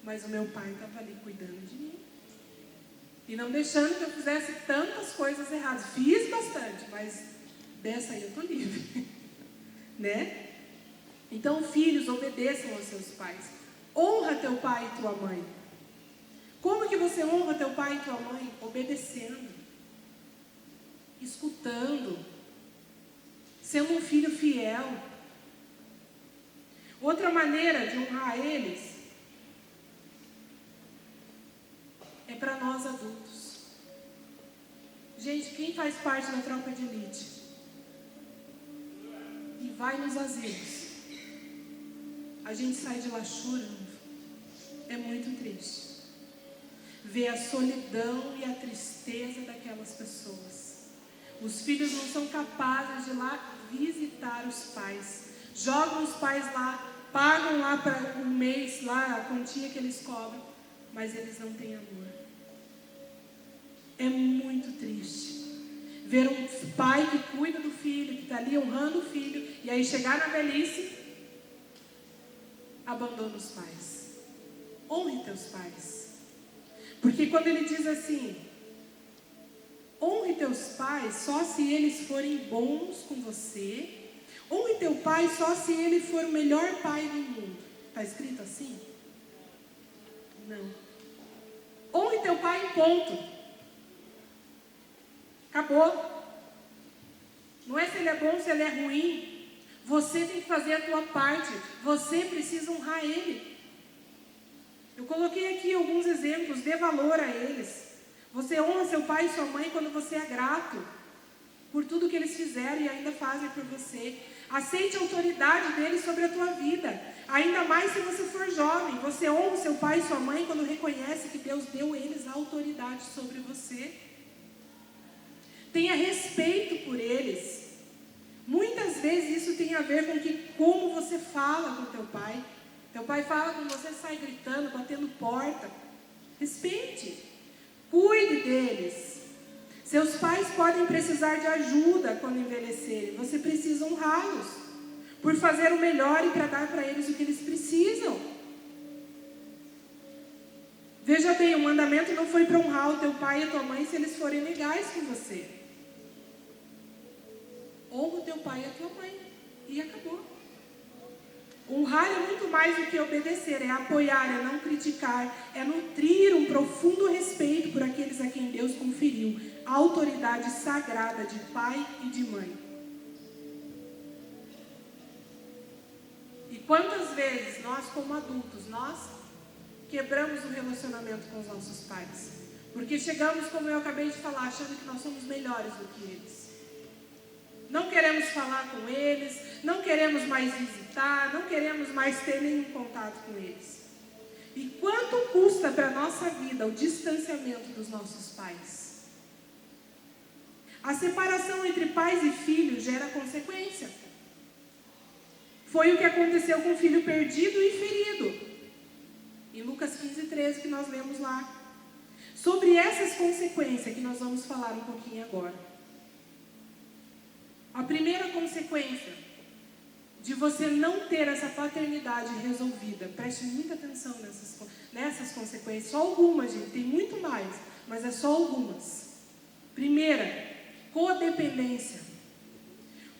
Mas o meu pai estava ali cuidando de mim. E não deixando que eu fizesse tantas coisas erradas. Fiz bastante, mas dessa aí eu estou livre. Né? Então, filhos, obedeçam aos seus pais. Honra teu pai e tua mãe. Como que você honra teu pai e tua mãe? Obedecendo. Escutando. Sendo um filho fiel. Outra maneira de honrar eles é para nós adultos. Gente, quem faz parte da tropa de elite e vai nos asilos, a gente sai de lá chorando. É muito triste ver a solidão e a tristeza daquelas pessoas. Os filhos não são capazes de ir lá visitar os pais. Jogam os pais lá, pagam lá para um mês lá a quantia que eles cobram, mas eles não têm amor. É muito triste ver um pai que cuida do filho, que está ali honrando o filho, e aí chegar na velhice, abandona os pais. Honre teus pais. Porque quando ele diz assim, honre teus pais só se eles forem bons com você, honre teu pai só se ele for o melhor pai do mundo. Está escrito assim? Não. Honre teu pai, ponto. Acabou. Não é se ele é bom, se ele é ruim. Você tem que fazer a tua parte. Você precisa honrar ele. Eu coloquei aqui alguns exemplos. Dê valor a eles. Você honra seu pai e sua mãe quando você é grato por tudo que eles fizeram e ainda fazem por você. Aceite a autoridade deles sobre a tua vida. Ainda mais se você for jovem. Você honra seu pai e sua mãe quando reconhece que Deus deu eles a autoridade sobre você. Tenha respeito por eles. Muitas vezes isso tem a ver com como você fala com teu pai. Teu pai fala com você, sai gritando, batendo porta. Respeite. Cuide deles. Seus pais podem precisar de ajuda quando envelhecerem. Você precisa honrá-los por fazer o melhor e para dar para eles o que eles precisam. Veja bem, o mandamento não foi para honrar o teu pai e a tua mãe se eles forem legais com você. Honra o teu pai e a tua mãe. E acabou. Honrar é muito mais do que obedecer, é apoiar, é não criticar, é nutrir um profundo respeito por aqueles a quem Deus conferiu a autoridade sagrada de pai e de mãe. E quantas vezes nós, como adultos, nós quebramos o relacionamento com os nossos pais? Porque chegamos, como eu acabei de falar, achando que nós somos melhores do que eles. Não queremos falar com eles, não queremos mais visitar, não queremos mais ter nenhum contato com eles. E quanto custa para a nossa vida o distanciamento dos nossos pais? A separação entre pais e filhos gera consequência. Foi o que aconteceu com o filho perdido e ferido. Em Lucas 15:13 que nós lemos lá. Sobre essas consequências que nós vamos falar um pouquinho agora. A primeira consequência de você não ter essa paternidade resolvida, preste muita atenção nessas consequências, só algumas, gente, tem muito mais, mas é só algumas. Primeira, codependência.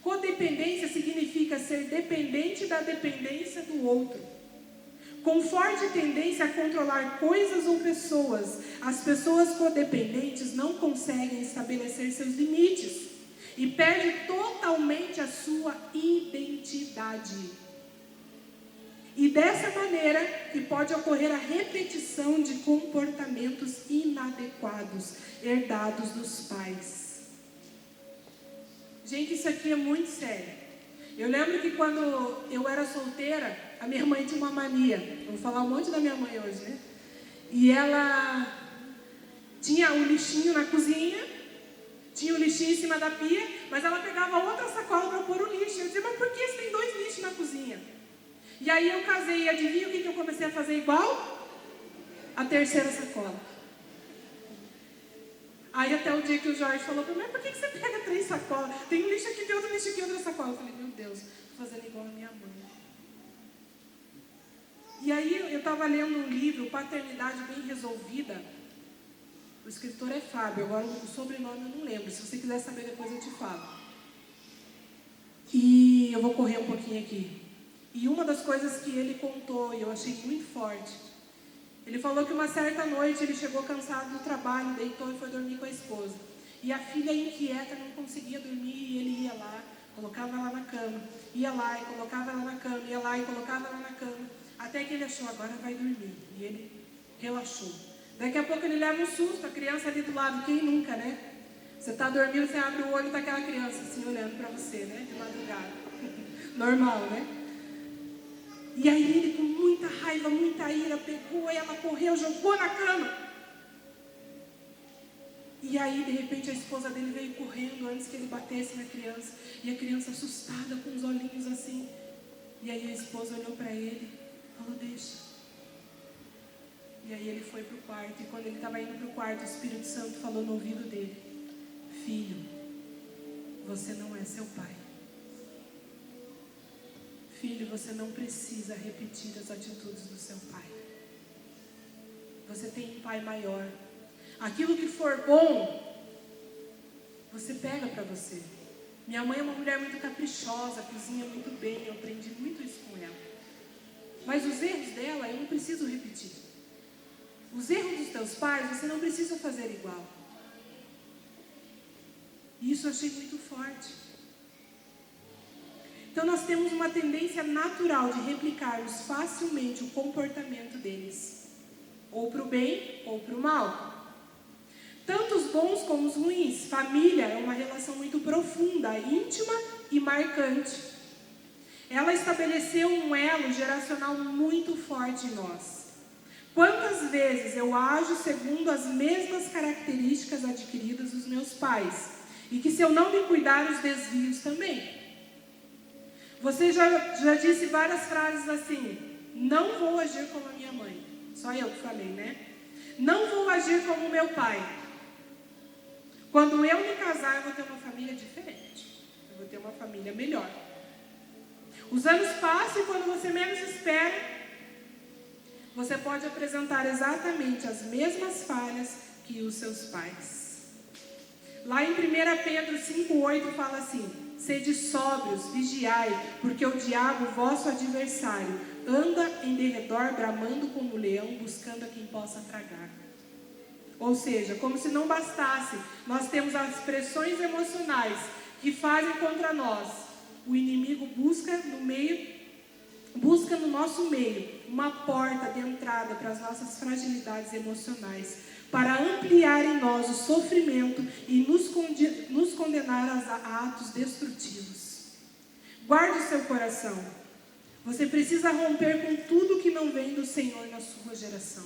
Codependência significa ser dependente da dependência do outro. Com forte tendência a controlar coisas ou pessoas, as pessoas codependentes não conseguem estabelecer seus limites. E perde totalmente a sua identidade. E dessa maneira que pode ocorrer a repetição de comportamentos inadequados, herdados dos pais. Gente, isso aqui é muito sério. Eu lembro que quando eu era solteira, a minha mãe tinha uma mania. Eu vou falar um monte da minha mãe hoje, né? E ela tinha um lixinho na cozinha, tinha o lixinho em cima da pia, mas ela pegava outra sacola para pôr o lixo. Eu dizia, mas por que você tem 2 lixos na cozinha? E aí eu casei e adivinha o que eu comecei a fazer igual? A 3ª sacola. Aí até o dia que o Jorge falou para mim, mas por que você pega 3 sacolas? Tem um lixo aqui, tem outro lixo aqui, outra sacola. Eu falei, meu Deus, estou fazendo igual a minha mãe. E aí eu estava lendo um livro, Paternidade Bem Resolvida. O escritor é Fábio, agora o sobrenome eu não lembro. Se você quiser saber depois eu te falo. E eu vou correr um pouquinho aqui. E uma das coisas que ele contou, e eu achei muito forte, ele falou que uma certa noite ele chegou cansado do trabalho, deitou e foi dormir com a esposa. E a filha inquieta não conseguia dormir e ele ia lá, colocava ela na cama, ia lá e colocava ela na cama, ia lá e colocava ela na cama, até que ele achou, agora vai dormir. E ele relaxou. Daqui a pouco ele leva um susto, a criança ali do lado, quem nunca, né? Você está dormindo, você abre o olho daquela criança assim, olhando para você, né? De madrugada. Normal, né? E aí ele, com muita raiva, muita ira, pegou ela, correu, jogou na cama. E aí, de repente, a esposa dele veio correndo antes que ele batesse na criança. E a criança assustada, com os olhinhos assim. E aí a esposa olhou para ele e falou, deixa. E aí ele foi para o quarto. E quando ele estava indo para o quarto, o Espírito Santo falou no ouvido dele, filho, você não é seu pai. Filho, você não precisa repetir as atitudes do seu pai. Você tem um pai maior. Aquilo que for bom, você pega para você. Minha mãe é uma mulher muito caprichosa, cozinha muito bem, eu aprendi muito isso com ela. Mas os erros dela eu não preciso repetir. Os erros dos teus pais você não precisa fazer igual. E isso eu achei muito forte. Então nós temos uma tendência natural de replicarmos facilmente o comportamento deles. Ou para o bem, ou para o mal. Tanto os bons como os ruins. Família é uma relação muito profunda, íntima e marcante. Ela estabeleceu um elo geracional muito forte em nós. Quantas vezes eu ajo segundo as mesmas características adquiridas dos meus pais? E que se eu não me cuidar, os desvios também. Você já disse várias frases assim, não vou agir como a minha mãe. Só eu que falei, né? Não vou agir como meu pai. Quando eu me casar, eu vou ter uma família diferente. Eu vou ter uma família melhor. Os anos passam e quando você menos espera, você pode apresentar exatamente as mesmas falhas que os seus pais. Lá em 1 Pedro 5,8 fala assim, sede sóbrios, vigiai, porque o diabo, vosso adversário, anda em derredor, bramando como leão, buscando a quem possa tragar. Ou seja, como se não bastasse, nós temos as pressões emocionais que fazem contra nós. O inimigo busca no nosso meio, uma porta de entrada para as nossas fragilidades emocionais, para ampliar em nós o sofrimento e nos condenar a atos destrutivos. Guarde o seu coração. Você precisa romper com tudo que não vem do Senhor na sua geração.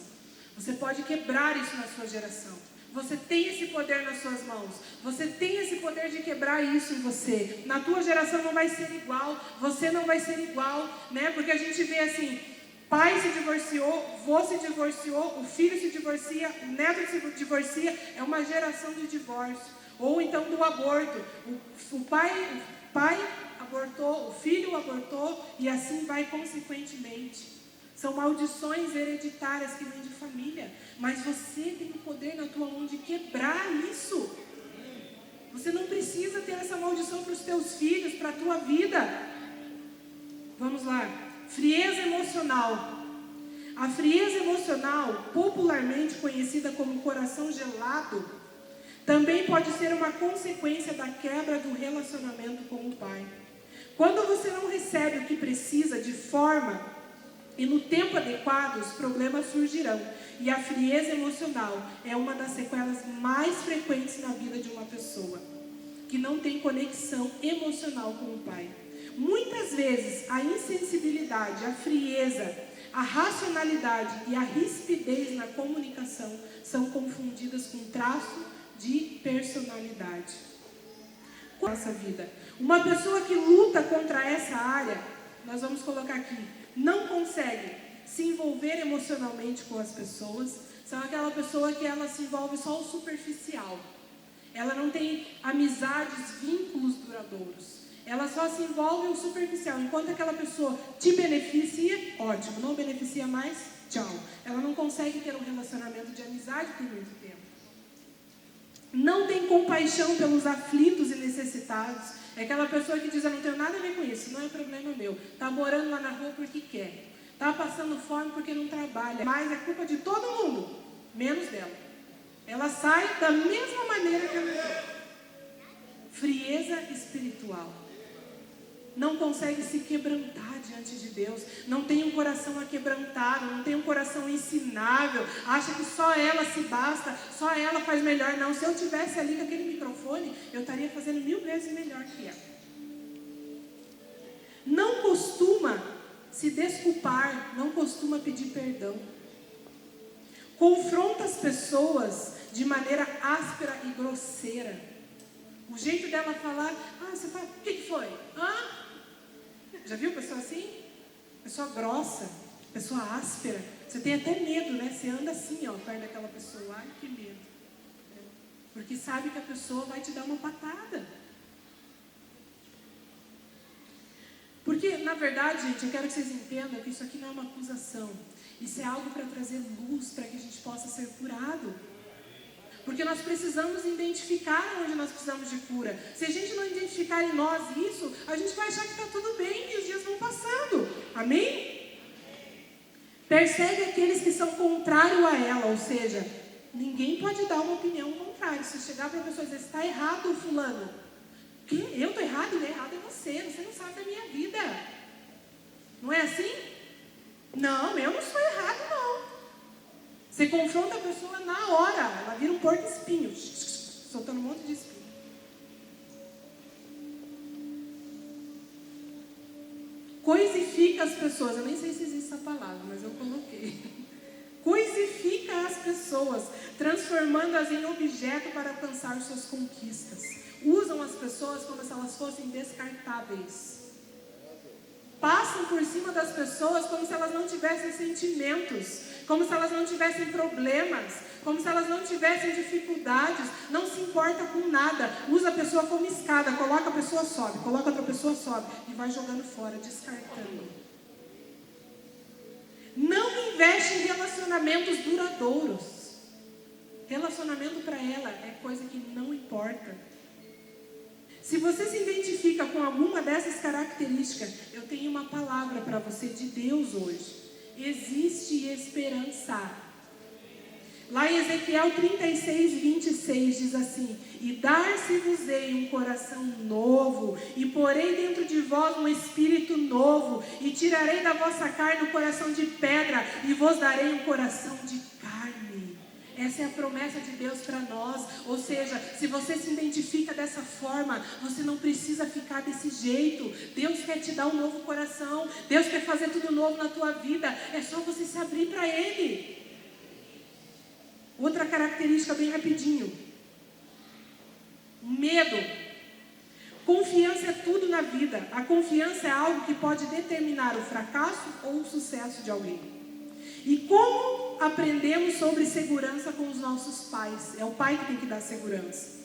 Você pode quebrar isso na sua geração. Você tem esse poder nas suas mãos. Você tem esse poder de quebrar isso em você. Na tua geração não vai ser igual. Você não vai ser igual, né? Porque a gente vê assim, pai se divorciou, vô se divorciou, o filho se divorcia, o neto se divorcia. É uma geração de divórcio. Ou então do aborto. O pai abortou, o filho abortou e assim vai consequentemente. São maldições hereditárias que vêm de família. Mas você tem o poder na tua mão de quebrar isso. Você não precisa ter essa maldição para os teus filhos, para a tua vida. Vamos lá. Frieza emocional. A frieza emocional, popularmente conhecida como coração gelado, também pode ser uma consequência da quebra do relacionamento com o pai. Quando você não recebe o que precisa de forma e no tempo adequado, os problemas surgirão. E a frieza emocional é uma das sequelas mais frequentes na vida de uma pessoa. que não tem conexão emocional com o Pai. Muitas vezes a insensibilidade, a frieza, a racionalidade e a rispidez na comunicação são confundidas com traço de personalidade. Nossa vida. Uma pessoa que luta contra essa área, nós vamos colocar aqui, não consegue se envolver emocionalmente com as pessoas, são aquela pessoa que ela se envolve só o superficial. Ela não tem amizades, vínculos duradouros. Ela só se envolve o superficial. Enquanto aquela pessoa te beneficia, ótimo. Não beneficia mais, tchau. Ela não consegue ter um relacionamento de amizade por muito tempo. Não tem compaixão pelos aflitos e necessitados. É aquela pessoa que diz, eu não tenho nada a ver com isso, não é problema meu. Está morando lá na rua porque quer. Está passando fome porque não trabalha. Mas é culpa de todo mundo, menos dela. Ela sai da mesma maneira que ela entrou. Frieza espiritual. Não consegue se quebrantar diante de Deus. Não tem um coração aquebrantado. Não tem um coração ensinável. Acha que só ela se basta. Só ela faz melhor. Não, se eu tivesse ali com aquele microfone, eu estaria fazendo 1000 vezes melhor que ela. Não costuma se desculpar. Não costuma pedir perdão. Confronta as pessoas de maneira áspera e grosseira. O jeito dela falar, você fala, o que foi? Já viu pessoa assim? Pessoa grossa, pessoa áspera. Você tem até medo, né? Você anda assim, perto daquela pessoa. Ai, que medo. Porque sabe que a pessoa vai te dar uma patada. Porque, na verdade, gente, eu quero que vocês entendam que isso aqui não é uma acusação. Isso é algo para trazer luz, para que a gente possa ser curado. Porque nós precisamos identificar onde nós precisamos de cura. Se a gente não identificar em nós isso, a gente vai achar que está tudo bem e os dias vão passando. Amém? Persegue aqueles que são contrários a ela, ou seja, ninguém pode dar uma opinião contrária. Se chegar para a pessoa e dizer, está errado, fulano. Que? Eu estou errado? Ele é errado é você não sabe da minha vida. Não é assim? Não, eu não sou errado, não. Você confronta a pessoa na hora, ela vira um porco espinho, soltando um monte de espinho. Coisifica as pessoas, eu nem sei se existe essa palavra, mas eu coloquei. Coisifica as pessoas, transformando-as em objeto para alcançar suas conquistas. Usam as pessoas como se elas fossem descartáveis. Passam por cima das pessoas como se elas não tivessem sentimentos, como se elas não tivessem problemas, como se elas não tivessem dificuldades, não se importa com nada, usa a pessoa como escada, coloca a pessoa, sobe, coloca outra pessoa, sobe, e vai jogando fora, descartando. Não investe em relacionamentos duradouros. Relacionamento para ela é coisa que não importa. Se você se identifica com alguma dessas características, eu tenho uma palavra para você de Deus hoje. Existe esperança. Lá em Ezequiel 36, 26 diz assim: e dar-se-vos-ei um coração novo, e porei dentro de vós um espírito novo, e tirarei da vossa carne o coração de pedra, e vos darei um coração de carne. Essa é a promessa de Deus para nós. Ou seja, se você se identifica dessa forma, você não precisa ficar desse jeito. Deus quer te dar um novo coração. Deus quer fazer tudo novo na tua vida. É só você se abrir para Ele. Outra característica bem rapidinho. Medo. Confiança é tudo na vida. A confiança é algo que pode determinar o fracasso ou o sucesso de alguém. E como aprendemos sobre segurança com os nossos pais? É o pai que tem que dar segurança.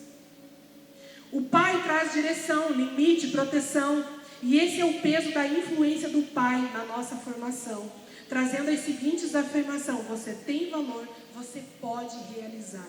O pai traz direção, limite, proteção. E esse é o peso da influência do pai na nossa formação. Trazendo as seguintes afirmações: você tem valor, você pode realizar.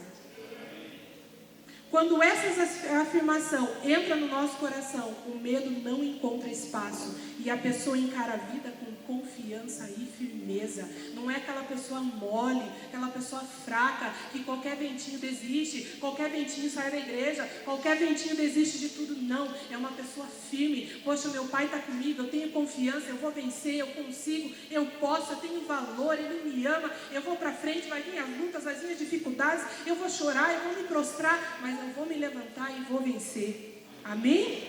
Quando essa afirmação entra no nosso coração, o medo não encontra espaço. E a pessoa encara a vida com confiança e firmeza. Não é aquela pessoa mole, aquela pessoa fraca, que qualquer ventinho desiste, qualquer ventinho sai da igreja, qualquer ventinho desiste de tudo. Não, é uma pessoa firme. Poxa, meu pai está comigo, eu tenho confiança, eu vou vencer, eu consigo, eu posso, eu tenho valor, ele me ama, eu vou para frente, vai vir as lutas, vai vir as dificuldades, eu vou chorar, eu vou me prostrar, mas eu vou me levantar e vou vencer. Amém?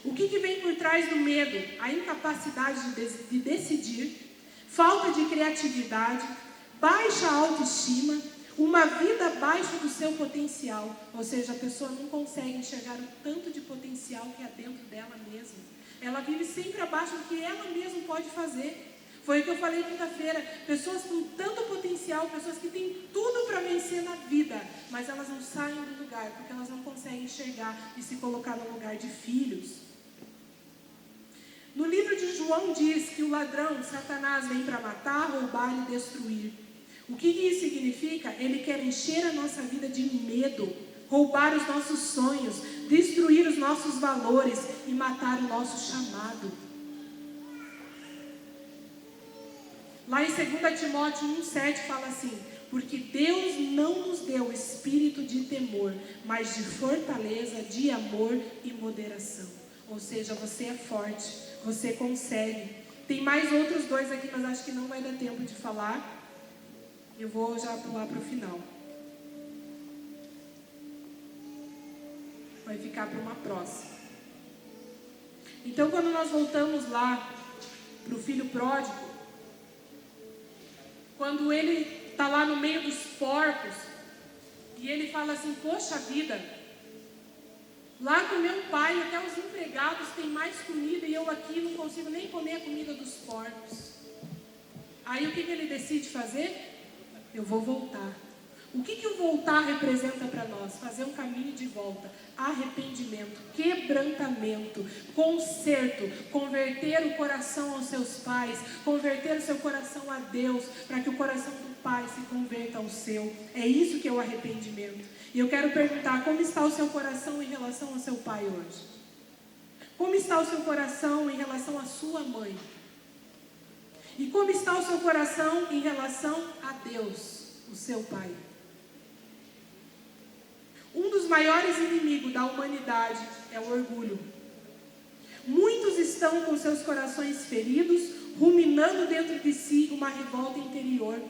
O que vem por trás do medo? A incapacidade de decidir, falta de criatividade, baixa autoestima, uma vida abaixo do seu potencial. Ou seja, a pessoa não consegue enxergar o tanto de potencial que há dentro dela mesma. Ela vive sempre abaixo do que ela mesma pode fazer. Foi o que eu falei quinta-feira. Pessoas com tanto potencial, pessoas que têm tudo para vencer na vida, mas elas não saem do lugar, porque elas não conseguem enxergar e se colocar no lugar de filhos. No livro de João diz que o ladrão, Satanás, vem para matar, roubar e destruir. O que isso significa? Ele quer encher a nossa vida de medo, roubar os nossos sonhos, destruir os nossos valores e matar o nosso chamado. Lá em 2 Timóteo 1,7 fala assim: porque Deus não nos deu espírito de temor, mas de fortaleza, de amor e moderação. Ou seja, você é forte, você consegue. Tem mais outros dois aqui, mas acho que não vai dar tempo de falar. Eu vou já pular para o final. Vai ficar para uma próxima. Então, quando nós voltamos lá para o filho pródigo, quando ele está lá no meio dos porcos, e ele fala assim: poxa vida, lá com meu pai até os empregados têm mais comida e eu aqui não consigo nem comer a comida dos porcos. Aí o que ele decide fazer? Eu vou voltar. O que o voltar representa para nós? Fazer um caminho de volta, arrependimento, quebrantamento, conserto, converter o coração aos seus pais, converter o seu coração a Deus, para que o coração do pai se converta ao seu. É isso que é o arrependimento. E eu quero perguntar: como está o seu coração em relação ao seu pai hoje? Como está o seu coração em relação à sua mãe? E como está o seu coração em relação a Deus, o seu pai? Um dos maiores inimigos da humanidade é o orgulho. Muitos estão com seus corações feridos, ruminando dentro de si uma revolta interior.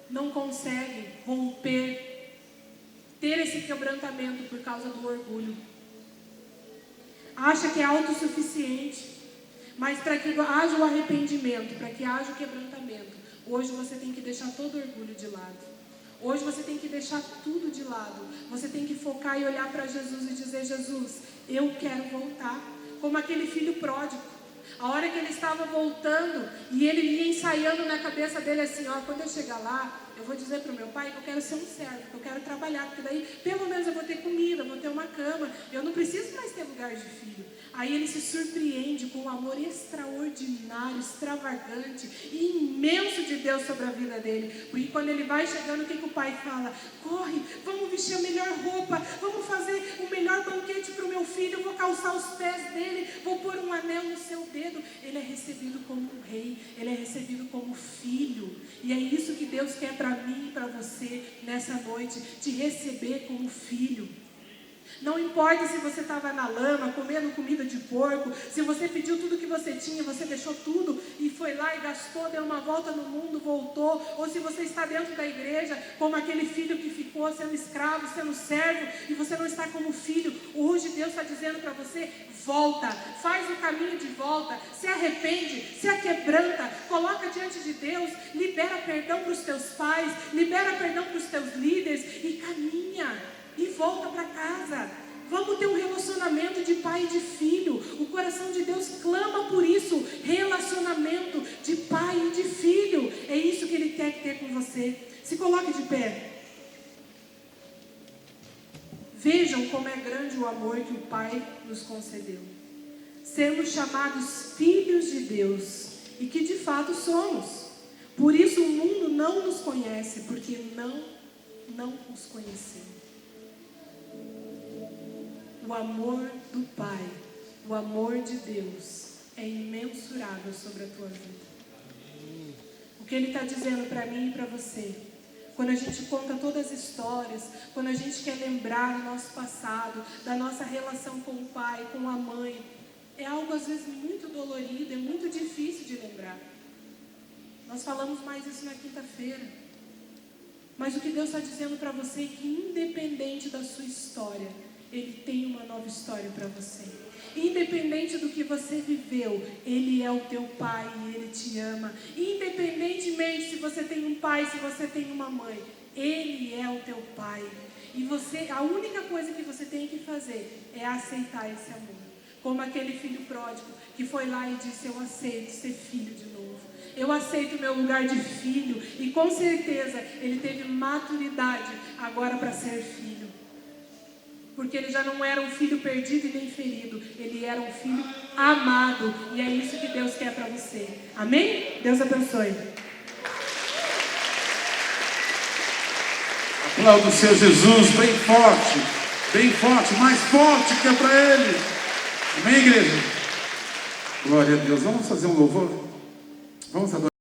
Não conseguem romper, ter esse quebrantamento por causa do orgulho. Acha que é autossuficiente, mas para que haja o arrependimento, para que haja o quebrantamento, hoje você tem que deixar todo o orgulho de lado. Hoje você tem que deixar tudo de lado. Você tem que focar e olhar para Jesus e dizer: Jesus, eu quero voltar. Como aquele filho pródigo. A hora que ele estava voltando e ele ia ensaiando na cabeça dele assim: ó, quando eu chegar lá, eu vou dizer para o meu pai que eu quero ser um servo, que eu quero trabalhar, porque daí pelo menos eu vou ter comida, vou ter uma cama, eu não preciso mais ter lugar de filho. Aí ele se surpreende com um amor extraordinário, extravagante e imenso de Deus sobre a vida dele. Porque quando ele vai chegando, o que o pai fala? Corre, vamos vestir a melhor roupa, vamos fazer o melhor banquete para o meu filho, eu vou calçar os pés dele, vou pôr um anel no seu dedo. Ele é recebido como um rei, ele é recebido como filho. E é isso que Deus quer para mim e para você nessa noite, te receber como filho. Não importa se você estava na lama, comendo comida de porco, se você pediu tudo que você tinha, você deixou tudo e foi lá e gastou, deu uma volta no mundo, voltou, ou se você está dentro da igreja, como aquele filho que ficou sendo escravo, sendo servo, e você não está como filho, hoje Deus está dizendo para você: volta, faz o caminho de volta, se arrepende, se aquebranta, coloca diante de Deus, libera perdão para os teus pais, libera perdão para os teus líderes e caminha. E volta para casa. Vamos ter um relacionamento de pai e de filho. O coração de Deus clama por isso. Relacionamento de pai e de filho. É isso que Ele quer ter com você. Se coloque de pé. Vejam como é grande o amor que o Pai nos concedeu. Sermos chamados filhos de Deus. E que de fato somos. Por isso o mundo não nos conhece. Porque não os conheceu. O amor do Pai, o amor de Deus é imensurável sobre a tua vida. O que Ele está dizendo para mim e para você, quando a gente conta todas as histórias, quando a gente quer lembrar do nosso passado, da nossa relação com o pai, com a mãe, é algo às vezes muito dolorido, é muito difícil de lembrar. Nós falamos mais isso na quinta-feira. Mas o que Deus está dizendo para você é que, independente da sua história, Ele tem uma nova história para você. Independente do que você viveu, Ele é o teu Pai e Ele te ama. Independentemente se você tem um pai, se você tem uma mãe, Ele é o teu Pai. E você, a única coisa que você tem que fazer é aceitar esse amor. Como aquele filho pródigo que foi lá e disse: eu aceito ser filho de novo. Eu aceito o meu lugar de filho. E com certeza ele teve maturidade agora para ser filho. Porque ele já não era um filho perdido e nem ferido. Ele era um filho amado. E é isso que Deus quer para você. Amém? Deus abençoe. Aplauda o seu Jesus bem forte, mais forte que é para Ele. Amém, igreja? Glória a Deus. Vamos fazer um louvor? Vamos adorar.